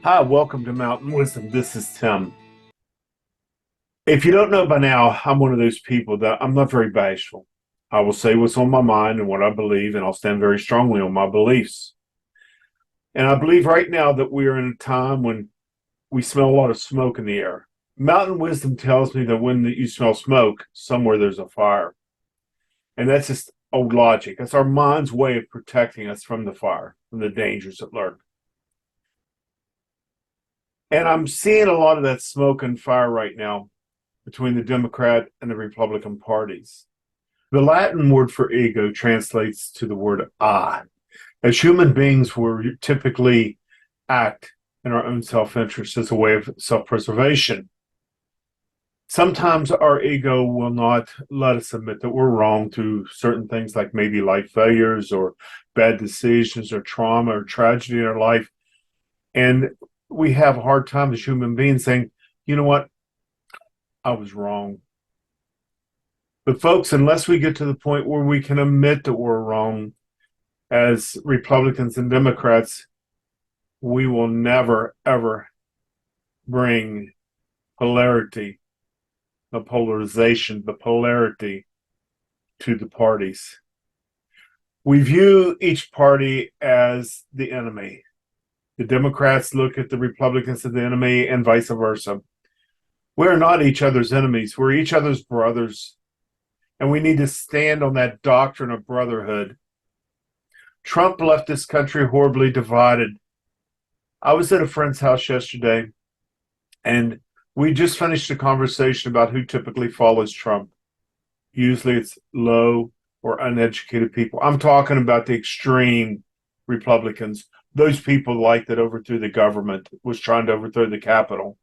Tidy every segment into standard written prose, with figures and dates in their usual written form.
Hi, welcome to Mountain Wisdom. This is Tim. If you don't know by now, I'm one of those people that I'm not very bashful. I will say what's on my mind and what I believe, and I'll stand very strongly on my beliefs. And I believe right now that we are in a time when we smell a lot of smoke in the air. Mountain Wisdom tells me that when you smell smoke, somewhere there's a fire. And that's just old logic. That's our mind's way of protecting us from the fire, from the dangers that lurk. And I'm seeing a lot of that smoke and fire right now between the Democrat and the Republican parties. The Latin word for ego translates to the word I. As human beings, we typically act in our own self interest as a way of self preservation. Sometimes our ego will not let us admit that we're wrong through certain things like maybe life failures or bad decisions or trauma or tragedy in our life. And we have a hard time as human beings saying, you know what, I was wrong. But folks, unless we get to the point where we can admit that we're wrong as Republicans and Democrats, we will never, ever bring polarity, the polarization, the polarity to the parties. We view each party as the enemy. The Democrats look at the Republicans as the enemy and vice versa. We're not each other's enemies. We're each other's brothers. And we need to stand on that doctrine of brotherhood. Trump left this country horribly divided. I was at a friend's house yesterday, and we just finished a conversation about who typically follows Trump. Usually it's low or uneducated people. I'm talking about the extreme Republicans, those people like that overthrew the government, was trying to overthrow the Capitol,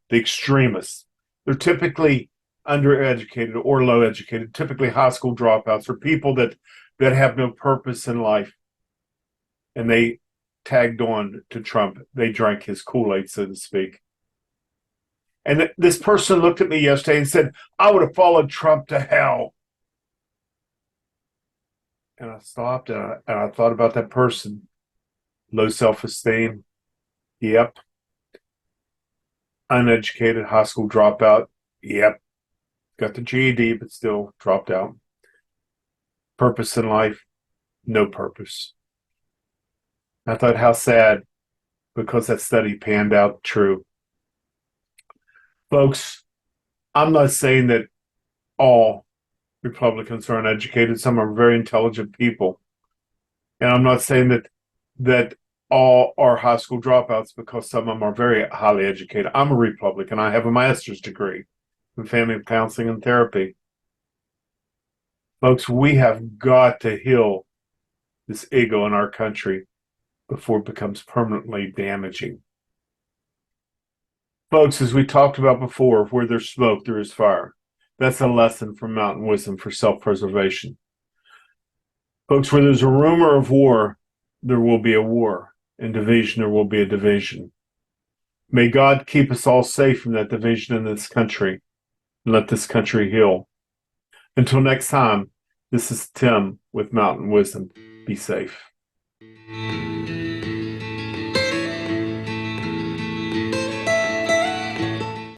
the extremists. They're typically undereducated or low educated, typically high school dropouts or people that have no purpose in life. And they tagged on to Trump. They drank his Kool-Aid, so to speak. And this person looked at me yesterday and said, I would have followed Trump to hell. And I stopped and I thought about that person. Low self-esteem. Yep. Uneducated high school dropout. Yep. Got the GED, but still dropped out. Purpose in life. No purpose. I thought, how sad, because that study panned out true. Folks, I'm not saying that all Republicans are uneducated. Some are very intelligent people. And I'm not saying that all are high school dropouts, because some of them are very highly educated. I'm a Republican. I have a master's degree in family counseling and therapy. Folks, we have got to heal this ego in our country before it becomes permanently damaging. Folks, as we talked about before, where there's smoke, there is fire. That's a lesson from Mountain Wisdom for self-preservation. Folks, where there's a rumor of war, there will be a war. In division, there will be a division. May God keep us all safe from that division in this country and let this country heal. Until next time, this is Tim with Mountain Wisdom. Be safe.